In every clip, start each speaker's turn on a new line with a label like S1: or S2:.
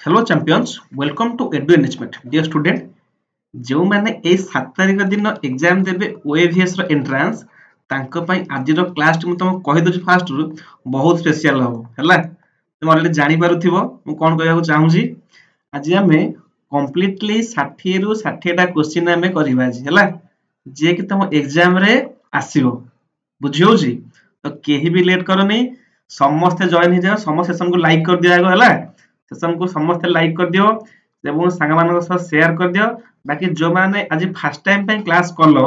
S1: Hello champions welcome to Edu Enrichment dear student जो मैंने ए 7 तारिख दिन एग्जाम देबे ओएवीएस रो एंट्रेंस तांको पई आज रो क्लास मु तुमको कहि दोछु फास्ट रु बहुत स्पेशल हो हला तुम ऑलरेडी जानि पारुथिबो मु कोन कहयाको चाहूजी आज हमें कंप्लीटली 60 रु 60 टा क्वेश्चन हमें करबा आज हला जे कि तुम एग्जाम रे आसीबो बुझी होउजी तो केही भी लेट करनी समस्त जॉइन हो जाओ समस्त सेशन को लाइक कर दिया हला सेशन को समस्त लाइक कर दियो एवं सांग मान शेयर कर दियो बाकी जो माने आज फर्स्ट टाइम पे क्लास करलो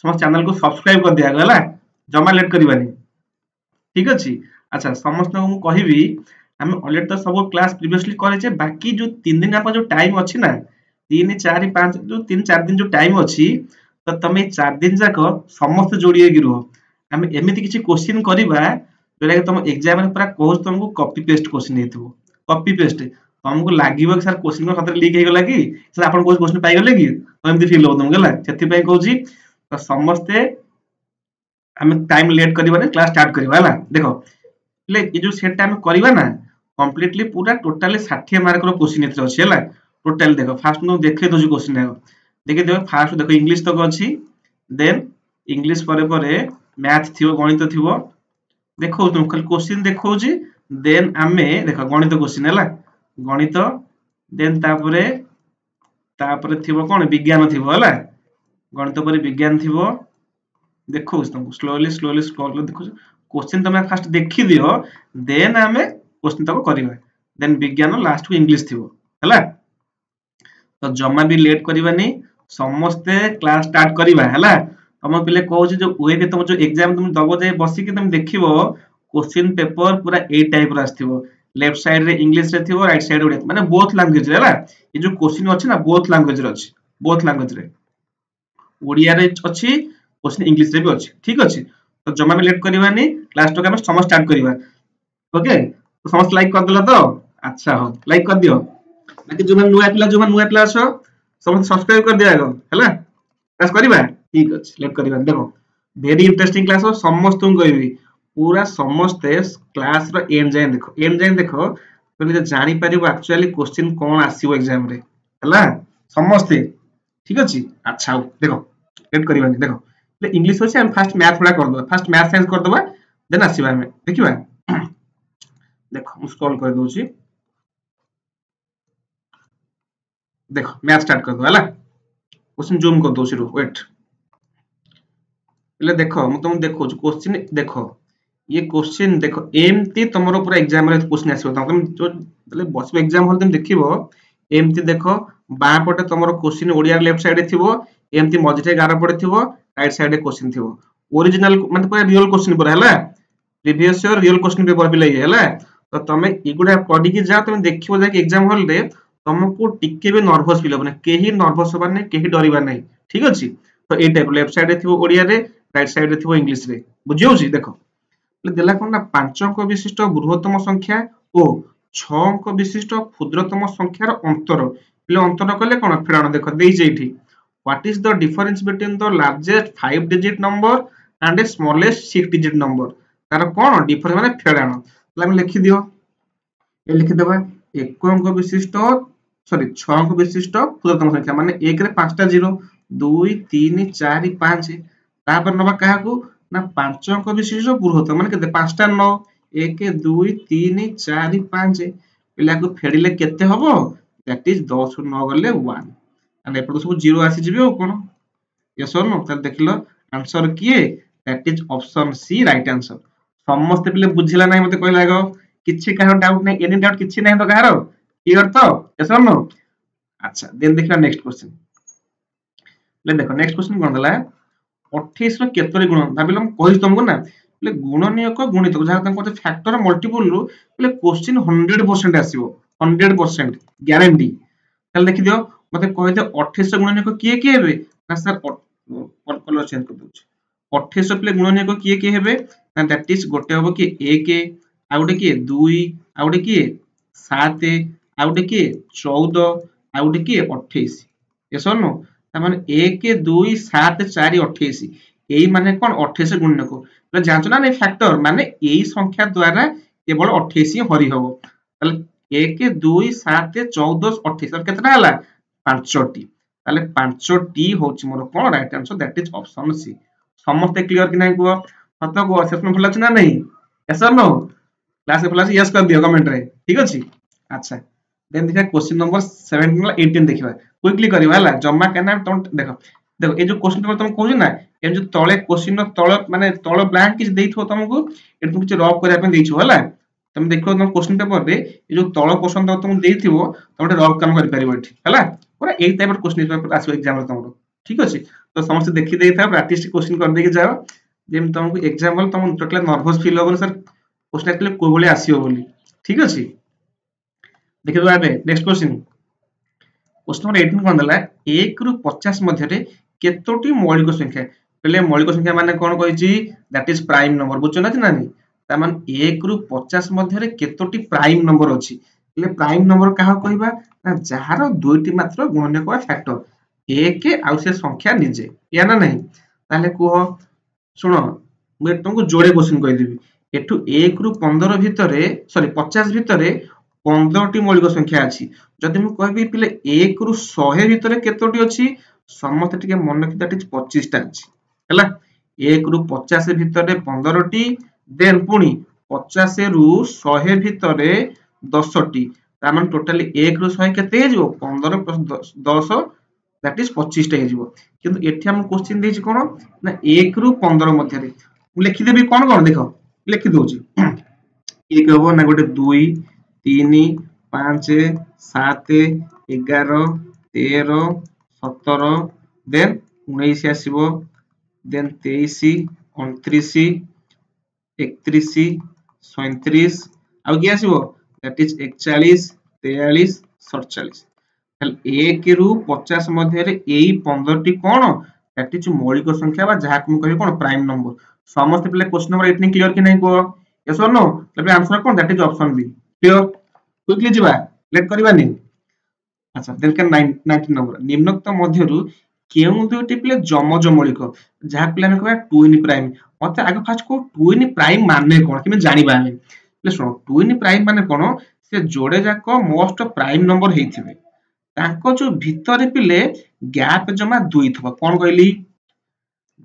S1: समस्त चैनल को सब्सक्राइब कर दिया गला जमा लेट करबानी ठीक अछि अच्छा समस्त को मु कहिबी हम ऑलरेडी तो सब क्लास प्रीवियसली करे छे बाकी जो 3 दिन आपन जो टाइम अछि ना 3 4 5 जो 3 4 दिन जो टाइम अछि तो तमे 4 दिन जाको समस्त जोड़िए गिरो हम एमिति किछि क्वेश्चन करबा जोला कि तुम एग्जाम में पूरा कोर्स तुमको कॉपी पेस्ट क्वेश्चन हेतु कॉपी पेस्ट तुमको लागिबो कि सर क्वेश्चन को खतरे लीक हे गेला कि सर आपन कोई क्वेश्चन पाइ गेले कि तो एमती फील हो तुमको गेला सेति पई कहूची तो समस्त हम टाइम लेट करबाने क्लास स्टार्ट करबा हला देखो ले ये जो सेट हम करबा ना कंप्लीटली पूरा टोटली 60 मार्क रो क्वेश्चन एथि अछि हला टोटल देखो फास्ट नो देखे दो क्वेश्चन है देखे देखो फास्ट देखो इंग्लिश तक अछि देन इंग्लिश परे मैथ थियो गणित थियो देखो तुम खाली क्वेश्चन देखो जी देन आमे देखो गणित क्वेश्चन हैला गणित देन तापरे थिबो कोन विज्ञान थिबो हैला गणित पर विज्ञान थिबो देखो तुमको स्लोली स्लोली स्क्रॉल देखो क्वेश्चन तुम फास्ट देखि दियो देन आमे क्वेश्चन तक करबा देन विज्ञान लास्ट को इंग्लिश थिबो हैला तो जम्मा भी लेट करबानी समस्त क्लास स्टार्ट करबा हैला तुम पिले कहू जो वेब तुम जो एग्जाम तुम दबो जाय बसी कि तुम देखिबो क्वेश्चन पेपर पूरा ए टाइप रा आस्थिबो लेफ्ट साइड रे इंग्लिश रे थिबो राइट साइड रे माने बोथ लैंग्वेज रे हैला ये जो क्वेश्चन अछि ना बोथ लैंग्वेज रे अछि बोथ लैंग्वेज रे ओडिया रे अछि क्वेश्चन इंग्लिश रे भी अछि ठीक अछि तो जमा में लेट करबानी क्लास तो हम समझ स्टार्ट करबा ओके तो समझ लाइक कर देला तो अच्छा हो लाइक कर दियो बाकी जो नुआ पिला छ समझ सब्सक्राइब कर दिया हैला क्लास करबा ठीक अछि लेट करबा देखो वेरी इंटरेस्टिंग क्लास हो समस्त तुम कहबी पूरा समस्त क्लास रो एंड जाय देखो तो जानि परिबो एक्चुअली क्वेश्चन कोन आसीबो एग्जाम रे हला समस्त ठीक अछि अच्छा हो देखो लेट करबानी देखो इंग्लिश होछि हम फर्स्ट मैथ थोड़ा कर दो फर्स्ट मैथ साइंस कर दबा देन आसीबा हमें देखिबा देखो हम स्क्रॉल कर दोछि देखो मैथ स्टार्ट कर दो हला क्वेश्चन जूम कर दोछि रो वेट ले देखो मु तुम देखो क्वेश्चन देखो ये क्वेश्चन देखो एमती तमरो पूरा एग्जाम रे क्वेश्चन आसीबो तुम जो ले बसबो एग्जाम हॉल तुम देखिबो एमती देखो बा पटे तमरो क्वेश्चन ओडिया लेफ्ट साइड रे थिबो एमती मझिटे गार पड़े थिबो राइट साइड रे क्वेश्चन थिबो ओरिजिनल मतलब पूरा रियल क्वेश्चन पूरा हला previous year real question paper भी लगे हला तो तमे इगुडा पढी कि जा तुम देखिबो जा कि एग्जाम हॉल रे तुमको टिके भी नर्वस फील होबने केही नर्वस होबा नै केही डरिबा नै ठीक अछि तो ए टाइप लेफ्ट साइड रे थिबो ओडिया रे राइट साइड रे थिबो इंग्लिश रे बुझियो छी देखो देला कोन ना 5 अंक विशिष्ट बृहत्तम संख्या ओ 6 अंक विशिष्ट क्षुद्रतम संख्यार अंतर ले अंतर कले कोन फेराण देखो देई जेठी what is the difference between the largest 5 digit number and the smallest 6 digit number तार कोन डिफरेंस माने फेराण तले हम लिखि दियो ए लिखि देबा 1 अंक विशिष्ट सॉरी 6 अंक विशिष्ट क्षुद्रतम संख्या माने 1 रे 5 टा 0 2 3 4 5 तापर नबा काहाकू ना 5 अंक विशिष्ट बृहत्तम माने केते 5 टा 9 1 2 3 4 5 पिला को फेडिले केते हबो दैट इज 10 रु 9 गले 1 एंड एपड सब 0 आसी जिबे ओ कोन यस और नो त देखिलो आंसर किए that is option C right answer समस्त पिले बुझिला नै मते कहला गो किछि काहो डाउट नै एनी डाउट किछि नै तो कहारो क्लियर तो यस और नो अच्छा देन देखिला नेक्स्ट क्वेश्चन ले देखो नेक्स्ट क्वेश्चन कोन दला 28 रो केतरी गुण भाबिलम कहि तुमको ना ले गुणनीयक गुणित जहा तम कहते फैक्टर मल्टीपल रो ले क्वेश्चन 100% आसीबो 100% गारंटी चल देखि दियो मते कहि दे 28 गुणनीयक किए किए हेबे ना सर कलर चेंज कर दोछ 28 प्ले गुणनीयक किए किए हेबे ना दैट इज गोटे होबो कि 1 आउडे किए 2 आउडे किए 7 आउडे किए 14 आउडे किए 28 यस और नो तामाने 1 2 7 4 28 एई माने कोन 28 गुणनक तो जानचो ना नै फैक्टर माने एई संख्या द्वारा केवल 28 ही हरि हबो तले 1 2 7 14 28 केतना हला 5टी ताले 5टी होची मोर कोन right answer that is option c समस्त क्लियर कि नहीं को सत को सेशन भल अछि ना नहीं यस और नो क्लास भल अछि यस कर दियो कमेंट रे ठीक अछि अच्छा देन देखा क्वेश्चन नंबर 17 ला 18 देखिबा क्विकली करबा हला जम्मा केना तुम देखो देखो ए जो क्वेश्चन पेपर तुम कहू ना ए जो तळे क्वेश्चन तळ माने तळ ब्लैंक किछ देइथो तुमको ए तुम किछ रब करिया पे देइछो हला तुम देखो तुम क्वेश्चन पेपर रे ए जो तळ क्वेश्चन तुम देइथिबो तुम रब काम कर परिबो एठी हला पूरा एई टाइप क्वेश्चन पेपर आसो एग्जाम रे तुमरो ठीक अछि तो समस्त देखि देइ था प्रैक्टिस क्वेश्चन कर दे के जाओ जेम तुमको एग्जाम हल तुम टोटल नर्वस फील होबो सर क्वेश्चन एक्चुअली को बोले आसीओ बोली ठीक अछि देखिए तो नेक्स्ट क्वेश्चन क्वेश्चन नंबर 18 कोन दला 1 रु 50 मध्य रे केतोटी मौलिक संख्या पहले मौलिक संख्या माने कोन कहिछि दैट इज प्राइम नंबर बुझछ ना नानी ता मान 1 रु 50 मध्य रे केतोटी प्राइम नंबर अछि पहले प्राइम नंबर काहा कहबा ना जहार दुईटी मात्र गुणनक बा फैक्टर 1 आ से संख्या निजे या ना नहीं ताले कोह सुनो मैं तुमको जोड़े क्वेश्चन कहि देबी एठु 1 रु 15 भितरे सॉरी 50 भितरे 15 टी मौलिक संख्या अछि जदि मु कहबी पिले 1 रु 100 भितरे केतोटी अछि समस्त टिके मन कि दैट इज 25 टा अछि हला 1 रु 50 भितरे 15 टी देन पुनी 50 रु 100 भितरे 10 टी ता मान टोटली 1 रु 100 केते हे जिवो 15 प्लस 10 दैट इज 25 टा हे जिवो किंतु एठी हम क्वेश्चन देछि कोन ना 1 रु 15 मध्ये रे मु लिखि देबी कोन कोन देखो लिखि दोछि एक हबो ना गोटे 2 3 5 7 11 13 17 देन 19 आसीबो देन 23 29 31 37 आ कि आसीबो दैट इज 41 43 47 1 रु 50 मध्य रे एई 15 टी कोन दैट इज मौलिक संख्या बा जहा को कहि कोन प्राइम नंबर समस्त प्ले क्वेश्चन नंबर 18 क्लियर कि नहीं को यस और नो तबे आंसर कोन that is option B clear quickly जिबा लेट करबा नहीं अच्छा देन के 19 नंबर निम्नोक्त मध्यरु केउ दुईटी प्ले जमज मौलिक जहा प्ले हम कहबा ट्विन प्राइम मते आगे फास्ट को ट्विन प्राइम माने कोन कि जानिबा हम प्ले सुनो ट्विन प्राइम माने कोन से जोड़े जाक मोस्ट प्राइम नंबर हेइथिबे ताको जो भीतर पिले गैप जमा दुई थबो कोन कहली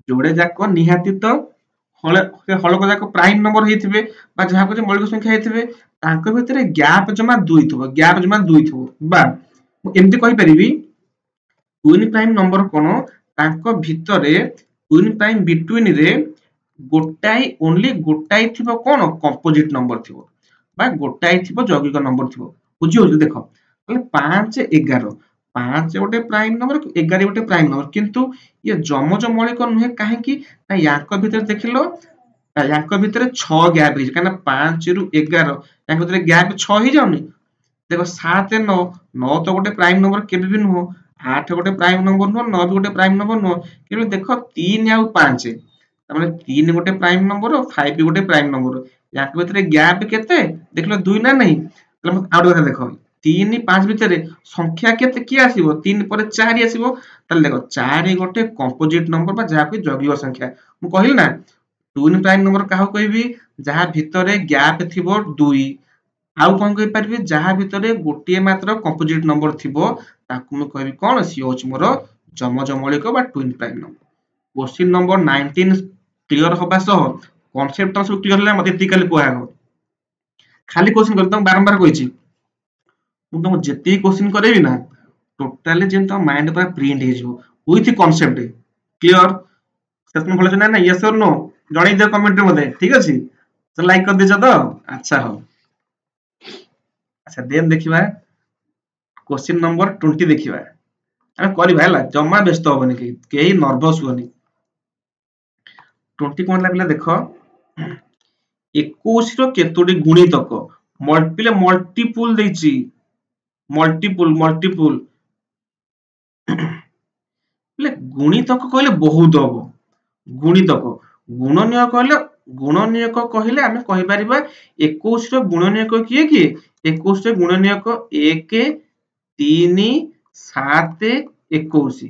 S1: जोड़े जाक निहाती तो हलक जाक प्राइम नंबर हेइथिबे बा जहा को मौलिक संख्या हेइथिबे ताको भीतर गैप जमा दुई थबो बा एमती कहि परिबी ट्विन प्राइम नंबर कोन ताको भितरे ट्विन प्राइम बिटवीन रे गोटाई ओनली गोटाई थिबो कोन कंपोजिट नंबर थिबो बा गोटाई थिबो यौगिक नंबर थिबो बुझियो देखो तले 5 11 5 गोटे प्राइम नंबर 11 गोटे प्राइम नंबर किंतु ये जमज मौलिक नुहे काहे कि ना याक भीतर देखिलो याक भीतर 6 गैप हे काना 5 रु 11 याक भीतर गैप 6 ही जाउनी देखो 7 9 9 तो गोटे प्राइम नंबर केबे भी नुहो 8 गोटे प्राइम नंबर नुहो 9 भी गोटे प्राइम नंबर नुहो केबे देखो 3 आ 5 तमाने 3 गोटे प्राइम नंबर और 5 भी गोटे प्राइम नंबर याक भीतर गैप केते देखलो 2 ना नहीं तले आउट कथा देखो 3 5 भीतर संख्या केते की आसीबो 3 पर 4 आसीबो तले देखो 4 गोटे कंपोजिट नंबर बा जहा को यौगिक संख्या मु कहिल ना ट्विन प्राइम नंबर काहो कहबी जहा भीतर गैप थिबो 2 आउ कोन कहि परबी जहा भीतर गोटिए मात्र कंपोजिट नंबर थिबो ताकू म कहबी कोन सी होच मोर जमज मौलिक बा twin prime number question number 19 clear होबा सह कांसेप्ट सब क्लियर होला मते इतिकली कोहा हो खाली क्वेश्चन करतम बारंबार कहिछि मु तुम जेती क्वेश्चन करेबी ना टोटली जेन तो माइंड पर प्रिंट हे जो विथ कांसेप्ट क्लियर सेशन भले ना yes or no जणै they comment रे मते ठीक अछि तो लाइक कर देछ तो अच्छा हो अच्छा देन देखिबा क्वेश्चन नंबर 20 देखिबा हम करबा हला जम्मा व्यस्त होबनी केही नर्वस होनी 20 कोन लागला देखो 21 रो केतोडी गुणितक मल्टीपल देछि मल्टीपल ले गुणितक कहले बहुत हबो गुणितक गुणनीयक कहले आमे कहि परिबा 21 रो गुणनीयक किए कि 21 रो गुणनीयक 1 3 7 21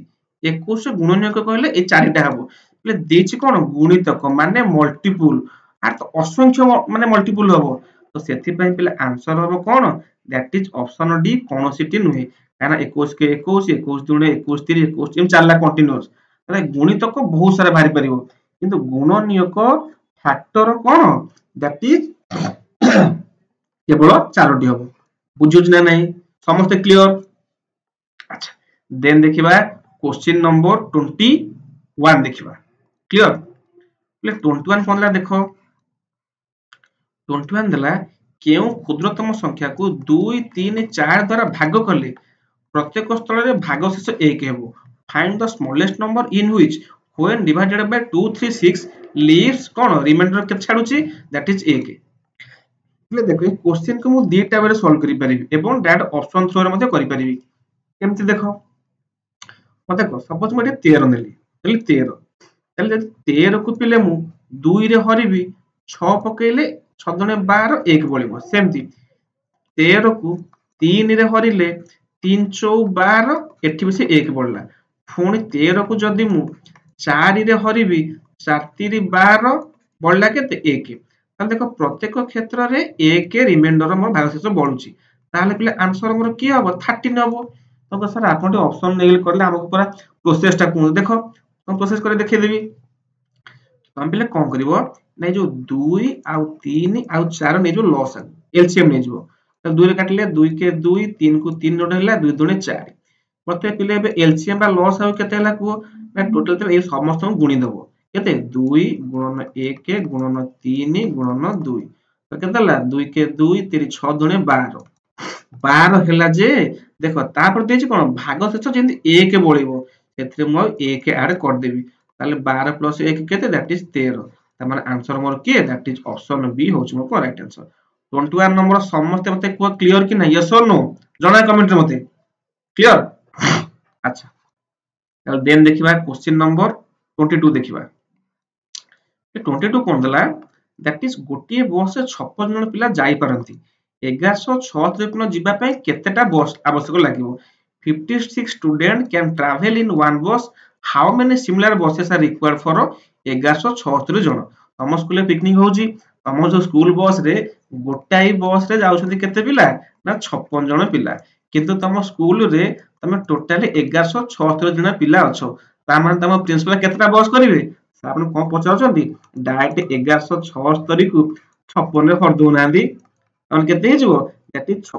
S1: 21 रो गुणनीयक कहले ए चारिटा हबो ले देछि कोन गुणितक माने मल्टीपल आर तो असंख्य माने मल्टीपल हबो तो सेथि पई पले आंसर हबो कोन दैट इज ऑप्शन डी कोनोसिटी नुहे काना 21 के 21 21 दुणे 21 3 21 एम चालला कंटीन्यूअस ताले गुणितक बहुत सारा भारी परिबो किंतु गुणनीयक फैक्टर कोन दैट इज केवल 4टी हबो बुझुछ ना नहीं समस्त क्लियर अच्छा देन देखिबा क्वेश्चन नंबर 21 देखिबा क्लियर ले 21 कोनला देखो 21 देला केउ क्षुद्रतम संख्या को 2 3 4 द्वारा भाग कले प्रत्येक स्थल रे भागशेष 1 हेबो find the smallest number in which when divided by 2 3 6 leaves कोन रिमाइंडर के छाडुची दैट इज 1 ले देखो क्वेश्चन को मु दीटा बेले सॉल्व करि परिबी एवं डायरेक्ट ऑप्शन थ्रो रे मध्ये करि परिबी केमति देखो मते देखो सपोज मु 13 नेली नेली 13 ताले 13 को पिले मु 2 रे हरिबी 6 पकेले 6 दुने 12 1 बळिबो सेमति 13 को 3 रे हरिले 3 चौ 12 एठी भी से 1 बळला पुणी 13 को जदी मु 4 रे हरिबी 4 3 12 बळला केते 1 ताले देखो प्रत्येक क्षेत्र रे 1 रिमाइंडर मोर भागशेष बळुची ताले पिले आंसर मोर की हबो 13 हबो तो सर आपण टे ऑप्शन नेल करले हमको पूरा प्रोसेस टा को देखो हम प्रोसेस करे देखै देबी हम पिले कोन करबो नै जो 2 आ 3 आ 4 नै जो लॉस एलसीएम नै जो तो 2 रे काटले 2 के 2 3 को 3 जोड हैला 2 दुने 4 मते पिले बे एलसीएम बा लॉस आ केते हैला को ना टोटल तो ए समस्त गुणी देबो केते 2 गुणन 1 गुणन 3 गुणन 2 तो केते हैला 2 के 2 3 6 दुने 12 12 हैला जे देखो तापर देछि कोन भाग शेष जेंति 1 बळिबो सेथरे मो 1 ऐड कर देबी ताले 12 प्लस 1 केते दैट इज 13 त माने आंसर मोर के दैट इज ऑप्शन बी होछ मोर करेक्ट आंसर 21 नंबर समस्त मते को क्लियर कि ना यस और नो जणा कमेंट रे मते क्लियर अच्छा चल देन देखिबा क्वेश्चन नंबर 22 देखिबा 22 कोन दला दैट इज गोटिए बस से 56 जन पिला जाई परंती 1136 दिन जीवा पय केतेटा बस आवश्यक लागिवो 56 student can travel in one bus how many similar buses are required for 1176 जन तम स्कूल पिकनिक होउची तम जो स्कूल बस रे गोटाई बस रे जाउछथि केते पिला ना 56 जन पिला किंतु तम स्कूल रे तमे टोटली 1176 जन पिला अछो ता मान तम प्रिंसिपल केतेटा बस करिवे आपण कोन पचाउछथि डायरेक्ट 1176 को 56 रे कर दउ नांदी तन केते हे जबो दैट इज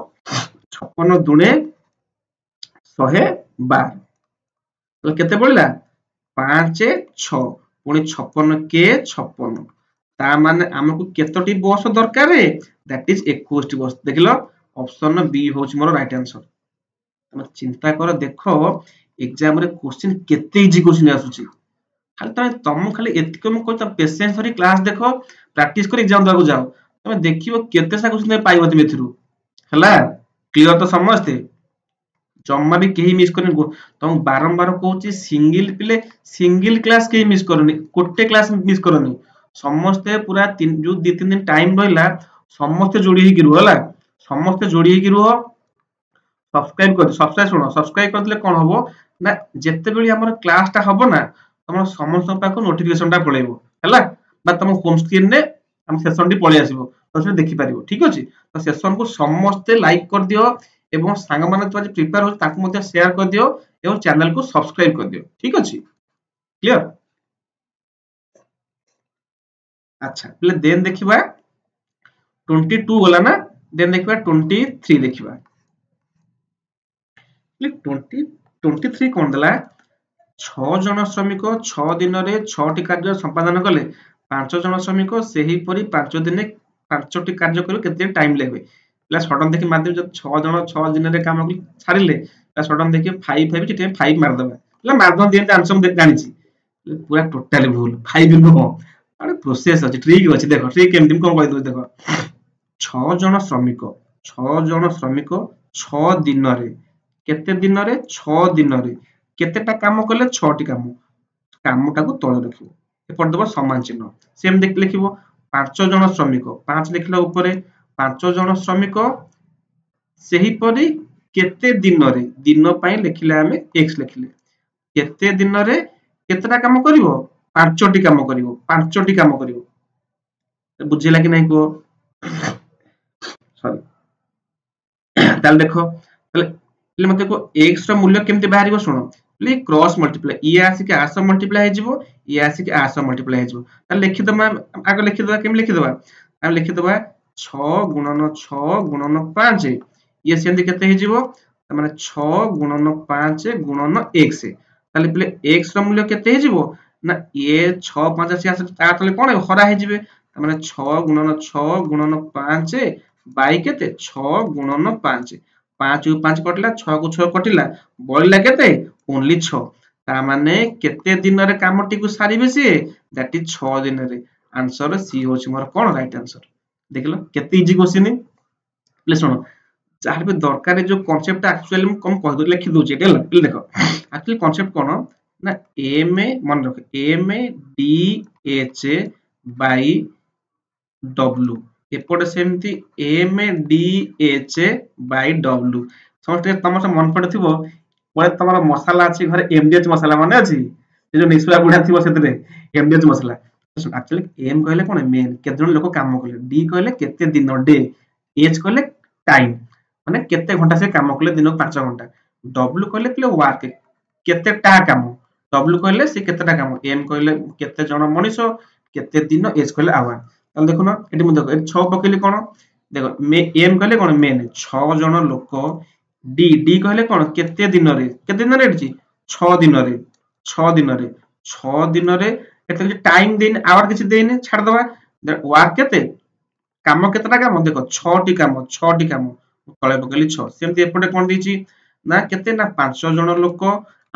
S1: 56 दुने 112 तो केते पड़िला 5 6 पुनी 56 के 56 ता माने हमकु केतोटी बस दरकार रे that is 21 T bus देखिलो option B होच मोर राइट आंसर तमे चिंता कर देखो एग्जाम रे क्वेश्चन केते इजी क्वेश्चन आसुची खाली तम खाली एतिक म कोइ त पेशेंस भरी क्लास देखो प्रैक्टिस कर एग्जाम दागु जाओ तमे देखिबो केते सा क्वेश्चन पाइबो तमे थ्रू हला क्लियर तो समझते जम्मा भी केही मिस करनी तुम बारंबार कहूची सिंगल पिले सिंगल क्लास केही मिस करनी कोटे क्लास मिस करनी समस्ते पूरा जो 2-3 दिन टाइम रहला समस्ते जोड़ी ही गिरु हला समस्ते जोड़ी ही गिरु सब्सक्राइब सुनो सब्सक्राइब कर दिले कोन हबो ना जेते बेली हमर क्लास टा हबो ना तुम समस्त पाको नोटिफिकेशन टा पळेबो हला बा तुम होम स्क्रीन रे हम सेशन टी पळे आसीबो तो से देखि पारिबो ठीक अछि तो सेशन को समस्ते लाइक कर दियो एवं सांग माने तो आज प्रिपेयर हो ताकू मते शेयर कर दियो एवं चैनल को सब्सक्राइब कर दियो ठीक अछि क्लियर अच्छा पहले देन देखिबा 22 गला ना देन देखिबा 23 देखिबा 20 23 कोन दला 6 जन श्रमिक 6 दिन रे 6 टी कार्य संपादन कले 5 जन श्रमिक सेही परी 5 दिन 5 टी कार्य करू केते टाइम लेबे प्लस सडन देखि माध्यम जब 6 जन 6 दिन रे काम छाड़िले प्लस सडन देखि 5 5 चिटे 5 मार दबा प्लस माध्यम दिन आंसर देख जानि छी पूरा टोटली भूल 5 नो अरे प्रोसेस अछि ट्रिक अछि देखो ट्रिक केमति कोन कहि दो देखो 6 जन श्रमिक 6 दिन रे केते दिन रे 6 दिन रे केतेटा काम कले 6 टी काम कामटा को तळे रखिबो एपट दबो समान चिन्ह सेम देख लिखिबो 5 जन श्रमिक 5 लिखला ऊपर 5 जन श्रमिक सेही परी केते दिन रे दिन पई लिखिले हमें x लिखिले केते दिन रे केतेटा काम करिवो 5 टी काम करिवो 5 टी काम करिवो बुझिला कि नै को सॉरी ताले देखो ताले मते को x रो मूल्य केमते बाहरिबो सुनो ले क्रॉस मल्टीप्लाई ये आसी के 800 मल्टीप्लाई हे जिवो ये आसी के 800 मल्टीप्लाई हे जिवो ताले लिखि दमा आगे लिखि दबा केम लिखि दबा हम लिखि दबा 6 गुणन 6 गुणन 5 ये सेमति केते हे जिवो माने 6 गुणन 5 गुणन x ताले पले x रो मूल्य केते हे जिवो ना ये 6 5 से आसे ता तले कोन हरा हे जिवे माने 6 गुणन 5 बाई केते 6 गुणन 5 5 उ 5 कटला 6 को 6 कटिला बळिला केते ओनली 6 ता माने केते दिन रे कामटी को सारिबे से दैट इज 6 दिन रे आंसर सी होची मोर कोन राइट आंसर देखलो केते इजी क्वेश्चन प्लीज सुनो जहाँ भी दरकार जो कॉन्सेप्ट एक्चुअली मैं कम कह दो लिखि दोचे एला प्लीज देखो एक्चुअली कॉन्सेप्ट कोन ना एम ए मन रख m a d h by डब्ल्यू एपटे सेमती m a d h by डब्ल्यू समस्त तुम से मन पड़े थो कोड़े तुम मसाला अच्छी घरे एमडीएच मसाला माने अच्छी जो निश्चय बुढ़ा थी से एमडीएच मसाला एक्चुअली एम कहले कौन मेन केते जन लोक काम कले डी कहले केते दिन डे एच कहले टाइम माने केते घंटा से काम कले दिन 5 घंटा डब्ल्यू कहले प्ले वर्क केते टा काम डब्ल्यू कहले से केते टा काम एम कहले केते जन मनीष केते दिन एच कहले आवर ताल देखो ना एटी मु देखो 6 पकेली कोन देखो मे एम कहले कोन मेन 6 जन लोक डी डी कहले कोन केते दिन रे एटी 6 दिन रे 6 दिन रे 6 दिन रे एते टाइम देन आवर किछ देन छाड़ दबा वर्क केते काम केतेटा काम देखो 6 टी काम तळे पकेली 6 सेमति एपटे कोन दिछि ना केते ना 5 जन लोक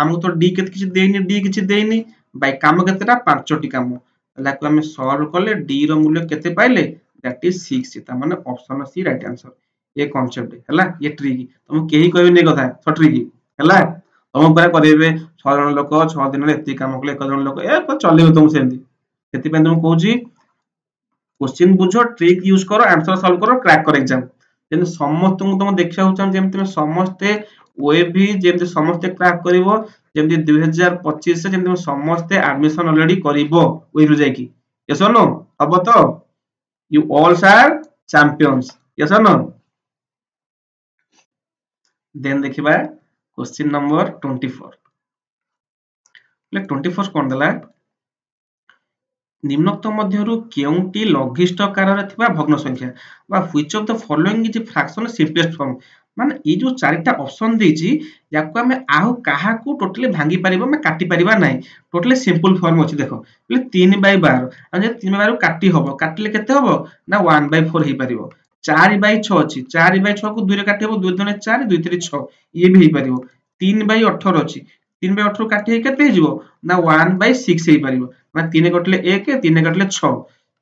S1: हमु तो डी केते किछ देइनी डी किछ देइनी बाय काम केतेटा 5 टी काम लाको हमें सॉल्व करले डी रो मूल्य केते पाइले दैट इज 6 ता माने ऑप्शन सी राइट आंसर ये कांसेप्ट हला ये ट्रिक तुम केही कहबे नै कथा छ ट्रिक हला तुम पर करेबे 6 जन लोक 6 दिन रे एती काम कले 1 जन लोक ए चलेबो तुम सेमति सेति पे तुम कहूची क्वेश्चन बुझो ट्रिक यूज करो आंसर सॉल्व करो क्रैक कर एग्जाम जेन समस्त तुम देखिया होचन जेम तुम समस्त ओएबी जेम समस्त क्रैक करिवो जेम 2025 से जेम समस्त एडमिशन ऑलरेडी करिवो ओइ रु जाई की यस और नो अब तो you all are champions yes or no then देखिबा क्वेश्चन नंबर 24 ले 24 कोन दला निम्नोक्त मध्यरु केउंटी लघिष्ठ आकार थिबा भग्न संख्या बा which of the following is fraction simplest form माने ई जो चारिटा ऑप्शन देछि याको हमें आउ काहा को टोटली भांगी परिबो मैं काटी परिबा नै टोटली सिंपल फॉर्म अछि देखो ले 3/12 आ जे 3/12 काटी होबो काटले केते होबो ना 1/4 हे परिबो 4/6 अछि 4/6 को 2 रे काटी होबो 2 दुने 4 2 3 6 ये भी हे परिबो 3/18 अछि 3/18 काटी हे केते हे जिवो ना 1/6 हे परिबो माने 3 कटले 1 3 कटले 6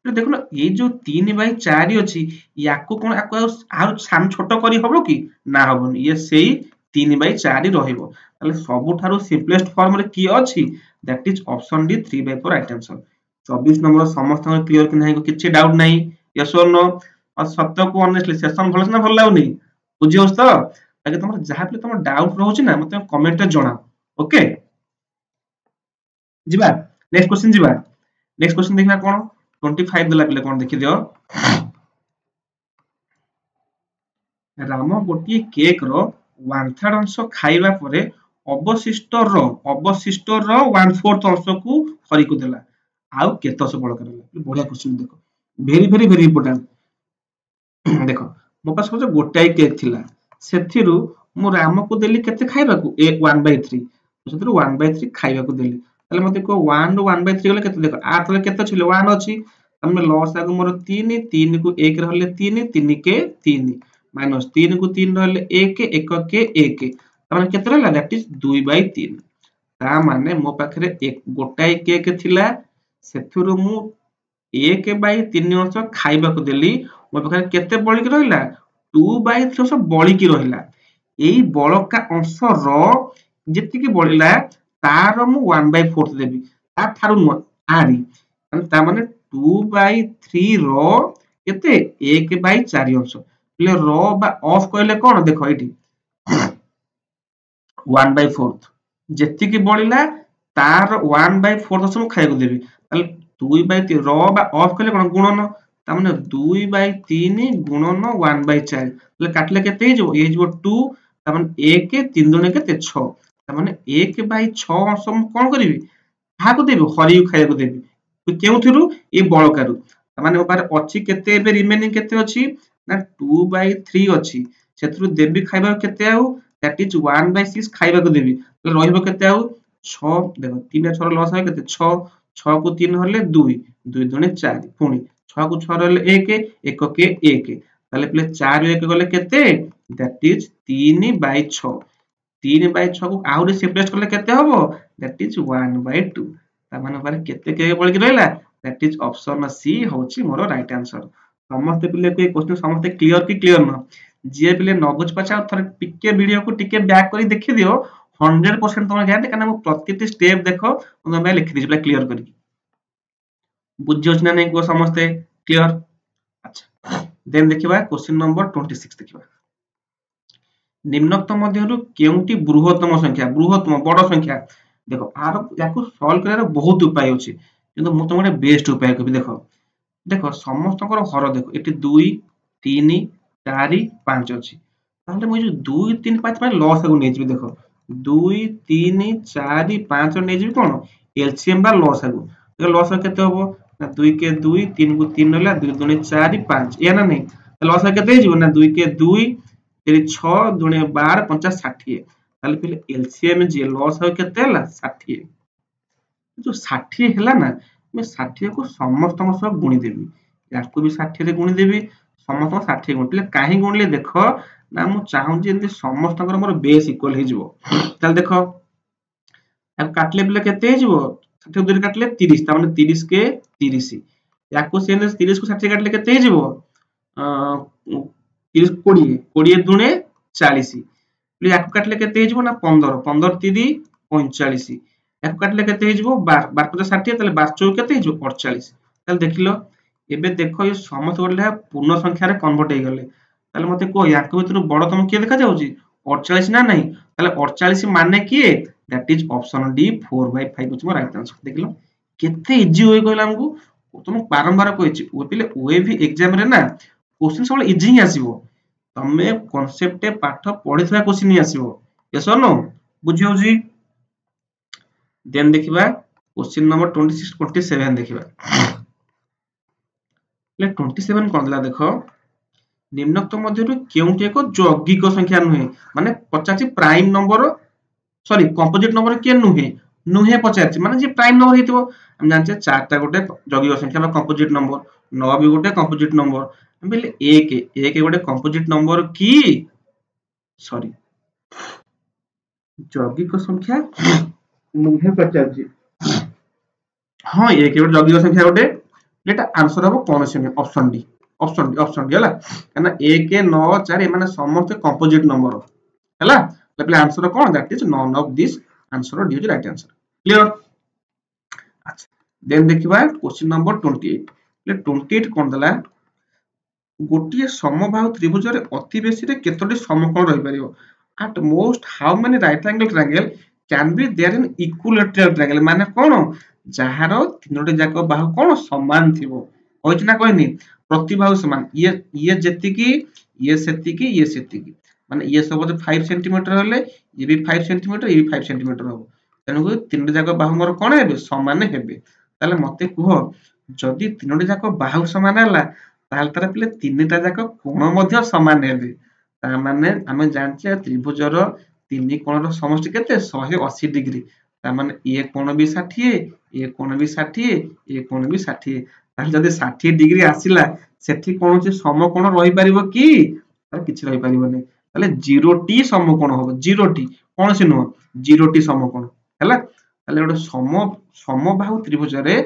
S1: तो देखो ना ये जो 3/4 अछि याको कोन आको आउ साम छोटो करी होबो कि ना होबो ये सेही 3/4 रहिबो ताले सबु थारो सिंपलेस्ट फॉर्म रे की अछि that is option D 3/4 right answer 24 number समस्त क्लियर कि नाही किछि डाउट नाही यस और नो और सत्य को ऑनेस्टली सेशन भलस ना भल लाउनी बुझियोस तो ताकि तुम जहा पे तुम डाउट रहउछि ना मते कमेंट रे जणा ओके जिबा नेक्स्ट क्वेश्चन जिबा नेक्स्ट क्वेश्चन देखना कोन 25 देला पले कोन देखि दियो राम गोटी केक रो 1/3 अंश खाइबा परे अवशिष्ट रो 1/4 अंश को हरि को देला आउ केत अंश बळ करला बढ़िया क्वेश्चन देखो वेरी इंपोर्टेंट देखो मो पास जो गोटाई केक थिला सेथिरु मु राम को देली केते खाइबा को 1/3 सेथिरु 1/3 खाइबा को देली ताले मते को 1 रो 1/3 गले केते देखो आ तले केते छिले 1 अछि हमने लॉस आगु मोर 3 3 को 1 रहले 3 3 के 3 माइनस 3 को 3 रहले 1 1 के 1 तमाने केते रहला दैट इज 2/3 ता माने मो पाखरे एक गोटाई केक थिला सेथुरु मु 1/3 अंश खाइबा को देली मो पाखरे केते बळी के रहला 2/3 अंश बळी की रहला एई बळका अंश रो जेति की बळिला तार मु 1/4 देबी ता थारु न आरी ता माने 2/3 रो केते 1/4 अंश ले रो बा ऑफ कहले कोन देखो एठी 1/4 जेति की बळिला तार 1/4 अंश मु खाइको देबी ताले 2/3 रो बा ऑफ कहले कोन गुणन तामाने 2/3 गुणन 1/4 तले काटले केते हे जो ये जो 2 तामाने 1 3 दुने केते 6 तामाने 1/6 अंश मु कोन करिवि काहाको देबि हरि खाइयाको देबि केउथिरु ए बळकारु तामाने ओ पारे अछि केते एबे रिमेनिंग केते अछि ना 2/3 अछि सेथरु देबि खाइबा केते आउ दैट इज 1/6 खाइबा को देबि तले रहिबो केते आउ 6 देखो 3 6 लॉस है केते 6 6 को 3 हले 2 2 दुने 4 पुनी 6 को 6 रहले 1 1 के 1 ताले प्ले 4 1 गले केते दैट इज 3/6 3/6 को आउरी सेपरेट करले केते हबो दैट इज 1/2 ता माने पारे केते के बळ कि रहला दैट इज ऑप्शन सी होची मोर राइट आंसर समस्त पिले के क्वेश्चन समस्त क्लियर की क्लियर न जे पिले न बुझ पछा थरे टिके वीडियो को टिके बैक करी देखि दियो 100% तुम ग्यारंटी काना मु प्रत्येक स्टेप देखो मैं लिखि दिस क्लियर करी बुझियोछ ना नै को समस्त क्लियर अच्छा देन देखिबा क्वेश्चन नंबर 26 देखिबा निम्नोक्त मध्यरु केउंटी बृहत्तम संख्या बृहत्तम बड़ संख्या देखो आर याकू सॉल्व करार बहुत उपाय अछि किंतु मु तुमरे बेस्ट उपाय कहबी देखो देखो समस्त हर देखो एटी 2 3 4 5 अछि ताहले मु जो 2 3 5 पर लॉस को नै जिबी देखो 2 3 4 5 नै जिबी कोन एलसीएम बा लॉस को देखो लॉस केते होबो ना 2 के 2 3 को 3 होला 2 2 4 5 या ना नै लॉस केते जिवो ना 2 के 2 तेरी 6 दुने 12 50 60 ताले फिर एलसीएम जे लॉस हो केते हला 60 जो 60 हैला ना मैं 60 को समस्त सह गुणी देबी याको भी 60 रे गुणी देबी समस्त 60 गुणी काहे गुणले देखो ना मु चाहू जे समस्त मोर बेस इक्वल हे जिवो ताले देखो अब काटले बिले केते हे जिवो 60 दूर काटले 30 ता माने 30 के 30 याको से 30 को 60 काटले केते हे जिवो 30 20 20 दुने 40 याको काटले केते हे जिवो ना 15 15 3 45 याको काटले केते हे जिवो 12 12 50 60 ताले 12 चौ केते हे जिवो 48 ताले देखिलो एबे देखो ये समस्त गोले पूर्ण संख्या रे कन्वर्ट हे गले ताले मते को याको भितर बड़ तम के देखा जाउची 48 ना नहीं ताले 48 माने किए दैट इज ऑप्शन डी 4/5 होची राइट आंसर देखिलो केते इजी होई कहला हमकू तुम बारंबार कहछि ओ पिले ओएवी एग्जाम रे ना क्वेश्चन सब इजी ही आसीबो तमे कांसेप्ट पाठ पढिथवा question he आसीबो yes or no बुझी होजी देन देखिबा क्वेश्चन नंबर 26 27 देखिबा ले 27 कोन दला देखो निम्नोक्त मध्यरु केउटी एक यौगिक संख्या नुहे माने 50 prime number sorry composite number के नुहे नुहे 50 माने जे प्राइम नंबर हितबो हम जानचे चारटा गोटे यौगिक संख्या बा कंपोजिट नंबर 9 भी गोटे कंपोजिट नंबर हम बेले 1 1 गोटे कंपोजिट नंबर की सॉरी यौगिक संख्या नुहे 50 हां एक गोटे यौगिक संख्या गोटे एटा आंसर हबो कोन से ऑप्शन डी हला काना 1 9 4 ए माने समस्त कंपोजिट नंबर हला तबले आंसर कोन that is none of this answer D is right answer clear अच्छा देन देखिबा क्वेश्चन नंबर 28 ले 28 कोन दला गोटिए समबाहु त्रिभुज रे अति बेसी रे केतोटी समकोण रहि परिबो at most how many right angle triangle can be there in equilateral triangle माने कोन जहार तीनोटी जाक बाहु कोन समान थिबो होइछ ना कहनी प्रति बाहु समान ये सेतिकी माने ये सब 5 सेंटीमीटर हले ये भी 5 सेंटीमीटर ये भी 5 सेंटीमीटर हो तेनु तीनोटी जाक बाहु मोर कोन हेबे समान हेबे ताले मते कुहो जदी तीनोटी जाक बाहु समान हला ताले तार पिले तीनटा जाक कोण मध्ये समान हेबे ता माने आमे जानचे त्रिभुजर तीन कोणर समष्टि केते 180 डिग्री ता माने ए कोण भी 60 ए कोण भी 60 ए कोण भी 60 ताले जदी 60 डिग्री आसिला सेठी कोनोची समकोण रहि परिबो की तार किछि रहि परिबो नै ताले 0 टी समकोण होबो 0 टी कोन से नो 0 टी समकोण हैला ताले ओडे समबाहु त्रिभुज रे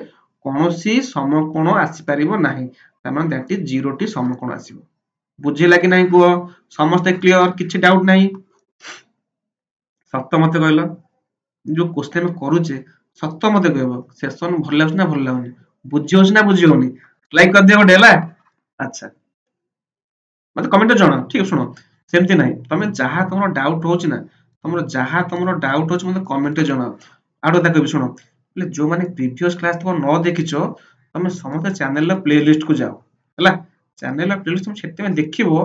S1: कोनोसी समकोण आसी परिबो नाही ता माने दैट इज 0 टी समकोण आसीबो बुझिला कि नहीं को समस्त क्लियर किछि डाउट नहीं सत्य मते कहलो जो क्वेश्चन में करूचे सत्य मते कहबो सेशन भल लागछ ना भल लागनी बुझियोछ ना बुझियोनी लाइक कर दियो डेला अच्छा मते कमेंट जणा ठीक सुनो सेमति नहीं तमे जहा तमरो डाउट होछ ना तमरो डाउट होछ मते कमेंट जणा आडो ता कहबी सुनो ले जो माने प्रीवियस क्लास तुम न देखिछो तमे समस्त चैनल ला प्लेलिस्ट को जाओ हैला चैनल ऑफ प्लेलिस्ट तुम सेते में देखिबो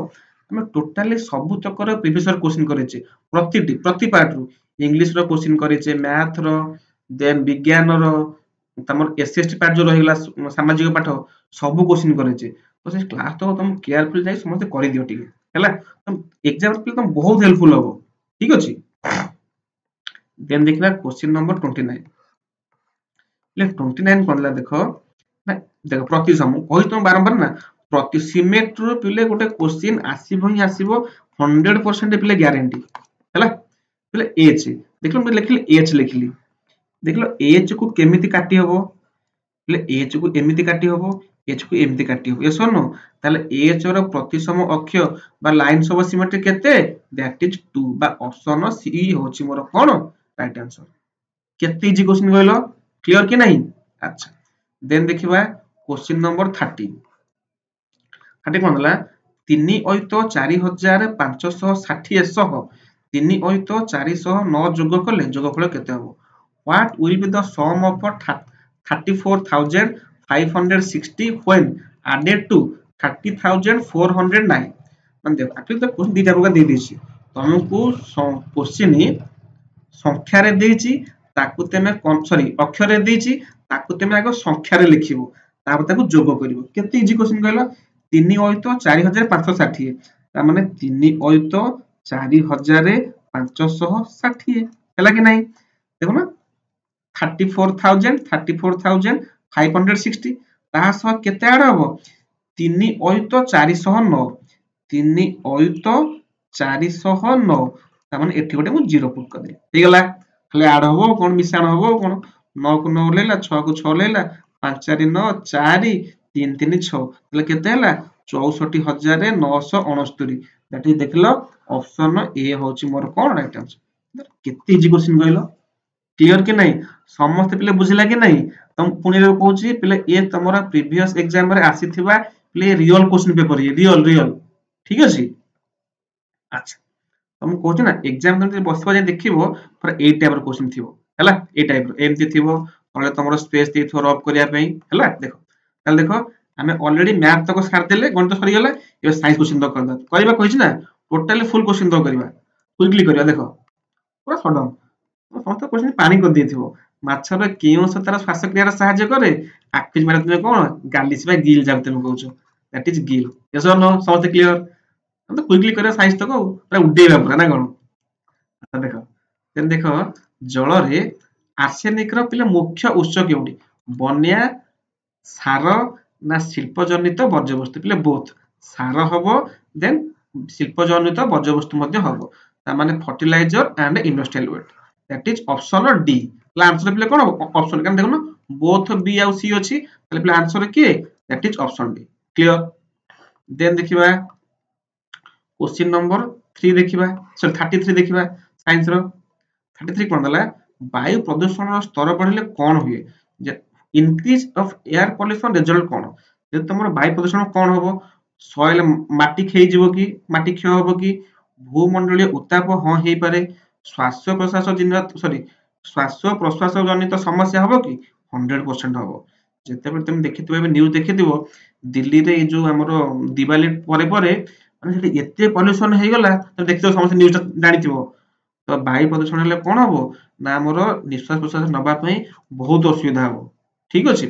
S1: हम टोटली सब तकर प्रीवियस ईयर क्वेश्चन करेचे प्रति पार्ट रू इंग्लिश रो क्वेश्चन करेचे मैथ रो देन विज्ञान रो तमर एसएसटी पार्ट जो रहिला सामाजिक पाठ सब क्वेश्चन करेचे तो से क्लास तो तुम केयरफुल जाई समस्त करि दियो ठीक हैला तुम एग्जाम पे तुम बहुत हेल्पफुल हो ठीक अछि देन देखला क्वेश्चन नंबर 29 ले 29 कोनला देखो ना देखो प्रति सम कहि तुम बारंबार ना प्रति सिमेट्री रो पिले गोटे क्वेश्चन आसीबो ही आसीबो 100% पिले ग्यारंटी हैला पिले एच देखलो मैं लिखली एच लिखली देखलो एच को केमिति काटी हबो पिले एच को एमिति काटी हबो एच को एमिति काटी हबो यस नो ताले एच रो प्रतिसम अक्ष बा लाइन्स ऑफ सिमेट्री केते दैट इज 2 बा ऑप्शन सी होची मोर कोन राइट आंसर केते इजी क्वेश्चन कहलो क्लियर कि नहीं अच्छा देन देखिबा क्वेश्चन नंबर 30 30 कोन हला 3 अयुत 4560 सह 3 अयुत 409 जोग कले जोगफल केते हबो what will be the sum of 34560 when added to 30409 मान देखो एक्चुअली तो क्वेश्चन दीटा प्रकार दे देछि तुमको क्वेश्चन संख्या रे देछि ताकू तेमे सॉरी अक्षर रे देछि ताकू तेमे आगो संख्या रे लिखिबो तापर ताकू जोग करिवो केते इजी क्वेश्चन कहलो 3 अयुत 4560 ता माने 3 अयुत 4560 हैला कि नहीं देखो ना 34560 ताहा सह केते आड हबो 3 अयुत 409 3 अयुत 409 ता माने एठी गोटे मु जीरो पुट कर दे ठीक गला खाली आड हबो कोन मिसाण हबो कोन 9 को 9 लेला 6 को 6 लेला 5 4 9 4 3 3 6 तले केते हला 64969 दैट इज देखलो ऑप्शन ए होची मोर कोन राइट आंसर केते इजी क्वेश्चन कहलो क्लियर कि नहीं समस्त पिले बुझिला कि नहीं तुम पुनी रे कहूची पिले ए तमरा प्रीवियस एग्जाम रे आसीथिबा पिले रियल क्वेश्चन पेपर ये रियल ठीक अछि अच्छा तुम कहूची ना एग्जाम तुम बसबा जे देखिबो पर ए टाइप रो क्वेश्चन थिबो हैला ए टाइप रो एमती थिबो तले तमरो स्पेस देथो रब करिया पई हैला देखो ताल देखो हमें ऑलरेडी मैथ तक सार देले गणित सरी गेला ये साइंस क्वेश्चन तो करदा करबा कहिछ ना टोटली फुल क्वेश्चन तो करबा क्विकली करबा देखो पूरा सडन समस्त क्वेश्चन पानी कर देथिबो माछर केउ से तार श्वासक्रिया रे सहायता करे आक्टिज मारे तुम कोन गालिस बा गिल जाब तुम कहउछ that is Gill yes or no समस्त क्लियर हम तो क्विकली करे साइंस तक पूरा उडेबा पूरा ना कोन अच्छा देखो देन देखो जल रे आर्सेनिक रो पिले मुख्य उत्स केउडी बन्या सार ना शिल्पजनित वर्ज्यवस्तु पिले बोथ सार हबो देन शिल्पजनित वर्ज्यवस्तु मध्ये हबो ता माने fertilizer and industrial waste that is option D ला आंसर पिले कोन ऑप्शन कान देखो ना बोथ बी आ सी अछि तले पिले आंसर के that is option D clear then देखिबा क्वेश्चन नंबर 3 देखिबा सॉरी 33 देखिबा साइंस रो 33 कोन दला वायु प्रदूषण स्तर बढ़ले कोन हुए जे increase of air pollution result कोन जे तमरो वायु प्रदूषण कोन होबो सॉइल माटी खेई जीवो की माटी क्षय होबो की भूमंडलीय उत्ताप हो हेई पारे श्वास प्रश्वास जनित समस्या हबो कि 100% हबो जेते बेर तुम देखिथिबो न्यूज़ देखिथिबो दिल्ली रे जो हमरो दिवाली परे परे माने सेठी एते पॉल्यूशन हे गला तुम देखिथिबो समस्त न्यूज़ जानिथिबो तो वायु प्रदूषण हेले कोन हबो ना हमरो निश्वास प्रश्वास नबा पई बहुत असुविधा हबो ठीक अछि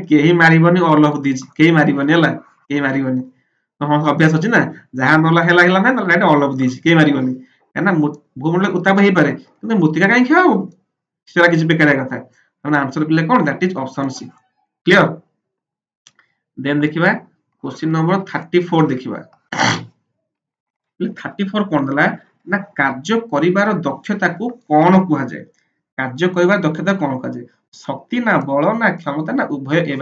S1: केही मारिबनी ऑल ऑफ दिस केही मारिबनी हला केही मारिबनी तो हम अभ्यास अछि ना जहां नला हेला ना राइट ऑल ऑफ दिस केही मारिबनी काना भूमंडल उत्ताप हे पारे কিন্তু মূর্তিকা কাই খাও সেটা কিছু বেকার কথা মানে आंसर পিলে কোন that is option C clear then देखिबा क्वेश्चन नंबर 34 देखिबा 34 कोन दला ना कार्य करिवार दक्षता को कोन कुहा जाय कार्य करिवार दक्षता कोन कुहा जाय शक्ति ना बल ना क्षमता ना उभय ए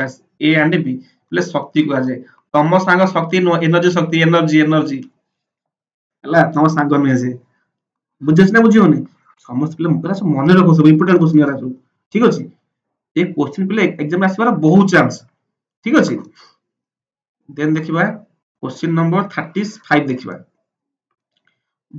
S1: एंड बी प्ले शक्ति कुहा जाय तम संग शक्ति नो एनर्जी हला तम संग में से बुझस ना बुझियोनी समस्त पिले मुकरा सब मन रखो सब इंपोर्टेंट क्वेश्चन यार सब ठीक अछि ए क्वेश्चन पिले एग्जाम आसीबार बहुत चांस ठीक अछि देन देखिबा क्वेश्चन नंबर 35 देखिबा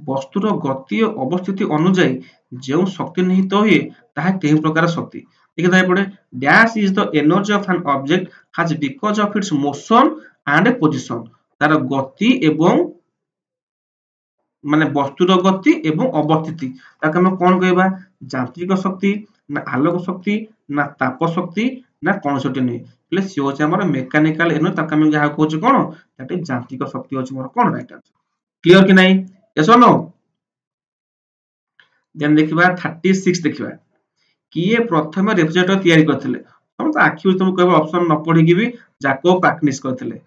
S1: वस्तुर गति और अवस्थिति अनुଯାयी जो शक्ति निहित हुए ताहा केही प्रकार शक्ति देखि दाय पड़े dash is the energy of an object has because of its motion and position तार गति एवं माने वस्तुर गति एवं अवस्थिति ताके हम कोन कहबा यांत्रिक शक्ति ना आलोक शक्ति ना ताप शक्ति ना कोन शक्ति नै એટલે सी होचे हमर मेकानिकल एनो ताके हम जहा कहउछ कोन दैट इज यांत्रिक शक्ति होचे मोर कोन राइट आंसर क्लियर कि नै यस और नो देन देखिबा 36 देखिबा किए प्रथम रेफ्रिजरेटर तयारी करथिले हम तो आखि तुम कहबा ऑप्शन न पढी कि भी जाकोब पाकनिस करथिले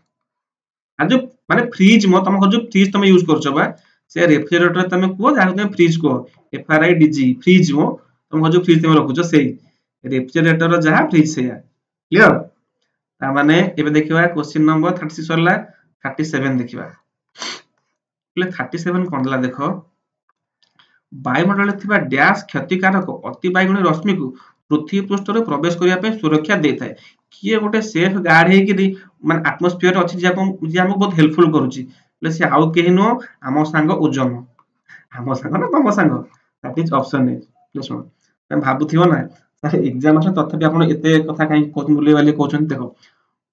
S1: आ जो माने फ्रिज मो तुम जो फ्रिज तुम यूज करछ बा से रेफ्रिजरेटर तुम को जा तुम फ्रिज को F R I D G fridge मो तुम जो फ्रिज तुम रखुछ सेही रेफ्रिजरेटर जहा फ्रिज सेया क्लियर ता माने एबे देखिबा क्वेश्चन नंबर 36 सरला 37 देखिबा ले 37 कोन दला देखो वायुमंडल थिबा डैश क्षतिकारक अति बायगुणी रश्मि को पृथ्वी पृष्ठ रे प्रवेश करिया पे सुरक्षा देथाय किए गोटे सेफ गार्ड हे कि माने एटमॉस्फेयर अछि जे हमको बहुत हेल्पफुल करूची ले से आउ केहि नो आमो संग ओजन आमो संग ना तमो संग दैट इज ऑप्शन ए ले सुन हम भाबुथियो ना सर एग्जाम आसे तथापि आपण एते कथा काई कोन बुले वाले कहउछन देखो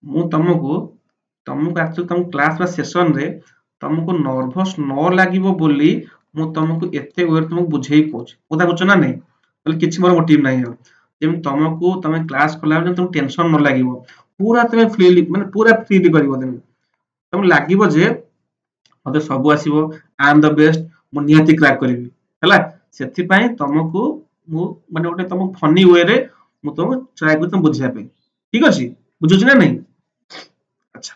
S1: मु तुमको एक्चुअली तुम क्लास वा सेशन रे तुमको नर्वस न लागिवो बोली मु तुमको एते वेर तुमको बुझेई कहउछ ओदा बुझ ना नै बोले किछि मोर मोटिव नै हो जेम तुमको तुम क्लास खोला तुम टेंशन न लागिवो पूरा तुम फ्रीली माने पूरा फ्रीली करिवो तुम लागिवो जे मते सब आसीबो आई एम द बेस्ट मु नियति क्रैक करिवि हला सेथि पई तुमको मु माने ओटे तुम फनी वे रे मु तुम ट्राई कर तुम बुझिया पे ठीक अछि बुझुछ ना नै अच्छा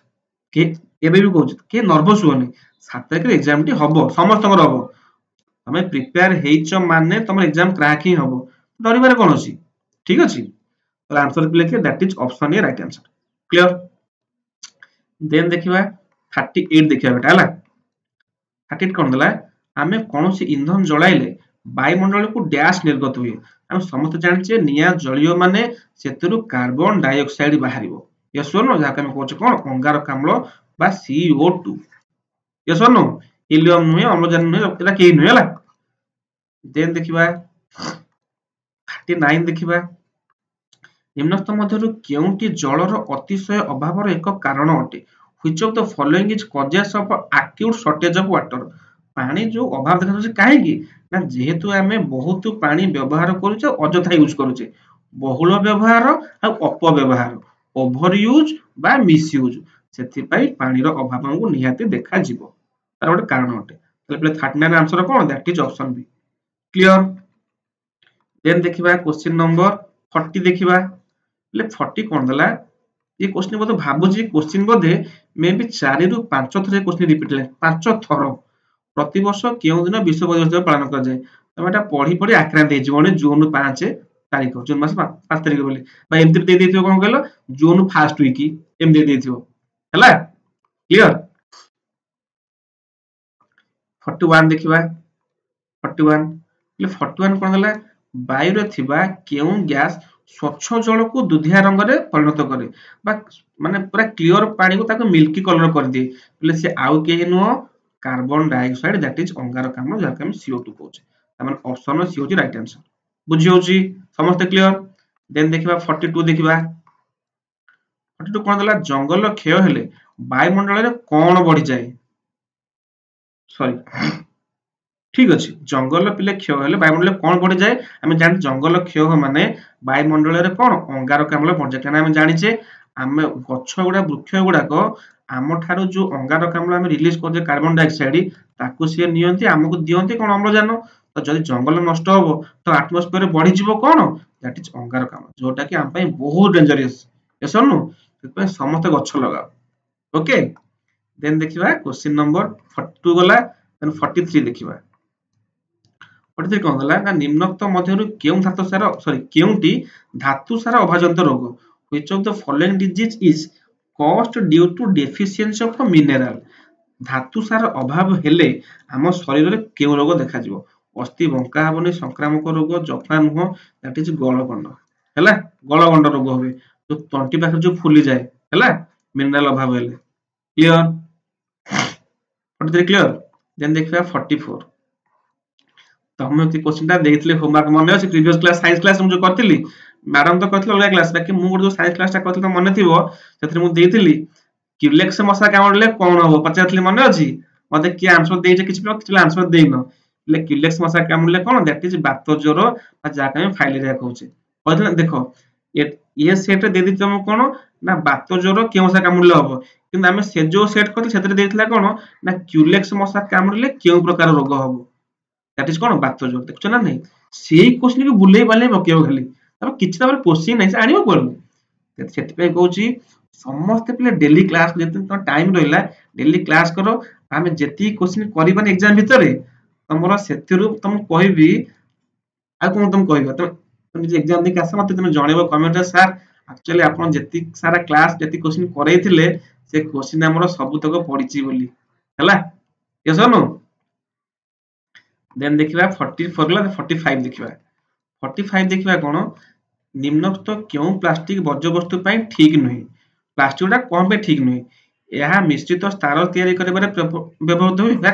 S1: के एबे भी कहउछ के नर्वस होनी 7 तारिख रे एग्जाम टी हबो समस्त कर हबो तमे प्रिपेयर हेइछ माने तमर एग्जाम क्रैक ही हबो डरिबार कोन अछि ठीक अछि तो आंसर पे लिखे that is option A right answer clear then देखिबा 38 देखिबा बेटा हला 38 कोन दला आमे कोनोसी ईंधन जळाइले वायुमंडल को डैश निर्गत हुए हम समस्त जानछे निया जळियो माने सेतरु carbon dioxide बाहरिबो yes or no जाके हम कहछ कोन अंगारकाम्ल बा CO2 yes or no helium नुहे अम्लजान नुहे एला केही नुहे हला देन देखिबा 39 देखिबा निम्नस्थ मध्यरु केउंटी जलर अतिशय अभावर एक कारण अटे which of the following is causes of acute shortage of water पानी जो अभाव देखा जाय काहे की ना जेहेतु हमें बहुत पानी व्यवहार करूचे अजथा यूज करूचे बहुल व्यवहार आ अपव्यवहार ओवर यूज बा मिस यूज सेथि पई पानी रो अभाव हमको निहाती देखा जीवो तार ଗୋଟେ कारण अटे तले 39 आंसर कोन that is option B clear then देखिबा क्वेश्चन नंबर 40 देखिबा ले 40 कोन दला ये क्वेश्चन बोध भाबु जी क्वेश्चन बोधे मे बी 4 रु 5 थरे क्वेश्चन रिपीट ले 5 थरो प्रति वर्ष केउ दिन विश्व परिवेश दिवस पालन कर जाय तमे एटा पढी पढी आक्रांत हे जीवन जून 5 तारिख जून मास 5 तारिख बोली बा एमति दे देथियो कोन कहलो जून फर्स्ट वीक एम दे देथियो हला क्लियर 41 देखिबा 41 ले 41 कोन दला वायु रे थिबा केउ गैस स्वच्छ जल को दुधिया रंग रे परिणत करे बा माने पूरा क्लियर पानी को ताको मिल्की कलर कर दे बोले से आउ के नो कार्बन डाइऑक्साइड दैट इज अंगारकाम्ल जाके हम CO2 कहउछ त माने ऑप्शन सी होची राइट आंसर बुझी होची समस्त क्लियर देन देखिबा 42 देखिबा 42 कोन दला जंगल क्षय हेले वायुमंडल रे कोन बढ़ी जाय सॉरी ठीक अछि जंगल पिले क्षय हेले वायुमंडल कोन बढ़ी जाय हम जान जंगल क्षय माने वायुमंडल रे कोन अंगारकाम्ल बढ़ जाय काना हम जानिचे आमे गछ गुडा वृक्ष गुडा को आम ठारो जो अंगारकाम्ल हम रिलीज कर दे कार्बन डाइऑक्साइड ताकू से नियंती हमको दियंती कोन अम्लजान तो जदि जंगल नष्ट होबो तो एटमॉस्फेयर बढ़ी जिवो कोन दैट इज अंगारकाम्ल जोटा कि हम पई बहुत डेंजरस यस और नो पे समस्त गछ लगाओ ओके देन देखिबा क्वेश्चन नंबर 42 गला देन 43 देखिबा 43 कोन गला ना निम्नोक्त मध्यरु केउ धातु सार सॉरी केउटी धातु सार अभाजंत रोग which of the following disease is caused due to deficiency of mineral धातु सार अभाव हेले हम शरीर रे केउ रोग देखा जिवो अस्थि बंका हबनी संक्रामक रोग जफा नुह दैट इज गलगंड हैला गलगंड रोग होबे तो तंटी पाखे जो फुली जाए हैला मिनरल अभाव हेले क्लियर 43 क्लियर देन देखिबा 44 तमे के क्वेश्चन ता देखिले होमवर्क मने अछि प्रीवियस क्लास साइंस क्लास हम जो करथिली मैडम तो करथिले अलग क्लास बाकी मु जो साइंस क्लास ता करथिले मन थिबो सेथरे मु देथिली क्यूलेक्स मशा कामुड़िले कौन हबो पचारथली मन अछि मते कि आंसर देइछ किछि किछि आंसर देइनो ले क्यूलेक्स मशा कामुड़िले कोन दैट इज बात ज्वर जाका हम फाइलेरिया कहउछे कहले देखो ये सेट दे दी तुम कोन ना बात ज्वर के मशा कामुड़िले हबो किंतु हमें से जो सेट करथि सेतरे देइथला कोन ना क्यूलेक्स मशा कामुड़िले केउ प्रकार रोग हबो दैट इज कोन बात ज्वर देखछ ना नहीं सेही क्वेश्चन के बुलेई बाले बकेबो खाली तब किछि तबर क्वेश्चन नै से आनिबो कोन सेति पे कहउची समस्त पिले डेली क्लास जेते तो टाइम रहिला डेली क्लास करो हमें जेती क्वेश्चन करबान एग्जाम भितरे तमरो सेतिरु तुम कहबी आ कोन तुम कहबो तुम जे एग्जाम देख आसा मते तुम जणेबो कमेंट रे सर एक्चुअली आपण जेती सारा क्लास जेती क्वेश्चन करैथिले से क्वेश्चन हमरो सब तक पडिची बोली हला यस और नो देन देखिबा 44 गला 45 देखिबा 45 देखिबा कोन निम्नलिखित क्यों प्लास्टिक वर्ज्य वस्तु पई ठीक नहीं प्लास्टिक टा कोन पे ठीक नहीं यह निश्चित स्तर तैयारी करिबारे व्यवहृत होइबा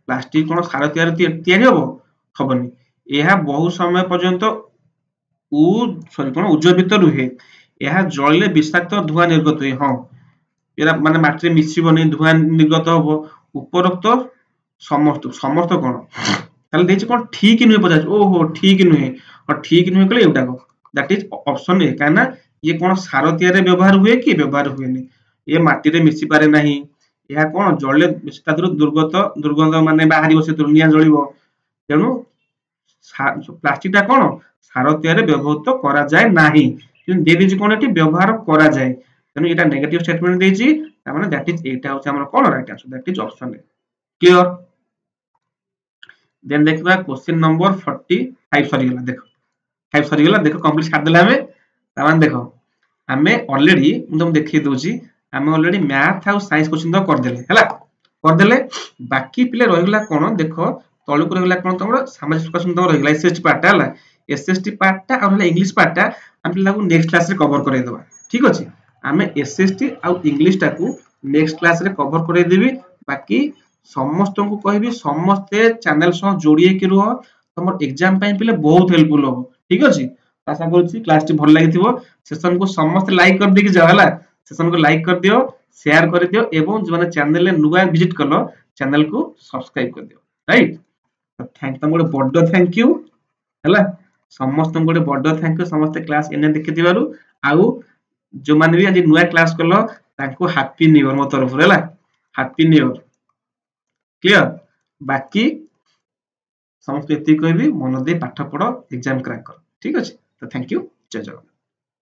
S1: प्लास्टिक कोन सार तैयारी होबो हबनी यह बहु समय पर्यंत कोन उज्जीवित रुहे यह जळले विषाक्त धुआं निर्गत हुए हां एरा माने माटी रे मिसिबो नै धुआं निर्गत होबो उपरोक्त समस्त समस्त कोन ताले देछि कोन ठीक नुहे पचास ओहो ठीक नुहे और ठीक नुहे कले एटा को दैट इज ऑप्शन ए काना ये कोन सार तैयारी व्यवहार हुए कि व्यवहार हुए नै ये माटी रे मिसि पारे नाही यह कोन जळले विषाक्त दुर्गंध माने बाहरी बसे दुनिया जळिबो तेनु प्लास्टिक टा कोन सार तैयारी व्यवहृत करा जाय नाही किन दे देछि कोन एटी व्यवहार करा जाय तेनु एटा नेगेटिव स्टेटमेंट देछि ता माने दैट इज एटा होछ हमर कोन right answer that is option a clear then देखबा क्वेश्चन नंबर 45 सरी गेला देखो 5 सरी गेला देखो कंप्लीट कर देला हमें ता माने देखो हमें ऑलरेडी तुम देखि दोछि हमें ऑलरेडी मैथ आ साइंस क्वेश्चन तो कर देले हला कर देले बाकी पिले रहिगला कोन देखो तळु को रहिगला कोन तमरो सामाजिक क्वेश्चन तो रहिगला एसएसटी पार्ट हला एसएसटी पार्ट ता और इंग्लिश पार्ट ता हम पिला को नेक्स्ट क्लास रे कवर करे देबा ठीक अछि हमें एसएसटी आ इंग्लिश टा को नेक्स्ट क्लास रे कवर करे देबी बाकी समस्त को कहबी समस्त चैनल सह जोड़िए के रहो तमर एग्जाम पई पिले बहुत हेल्पफुल हो ठीक अछि आशा करछि क्लास टी भल लागिथिबो सेशन को समस्त लाइक कर दे कि जाओ हला सेशन को लाइक कर दियो शेयर कर दियो एवं जो माने चैनल ले नुवा विजिट करलो चैनल को सब्सक्राइब कर दियो राइट तो थैंक तुम गोटे बड्ड थैंक यू हला समस्त गोटे बड्ड थैंक यू समस्त क्लास एने देखिथिबारु आउ जो माने भी आज नुवा क्लास करलो ताको हैप्पी न्यू ईयर मो तरफ हला हैप्पी न्यू ईयर क्लियर बाकी समस्त एति कहबी मन दे पाठ पढ़ो एग्जाम क्रैक करो ठीक अछि तो थैंक यू जय जगन्नाथ।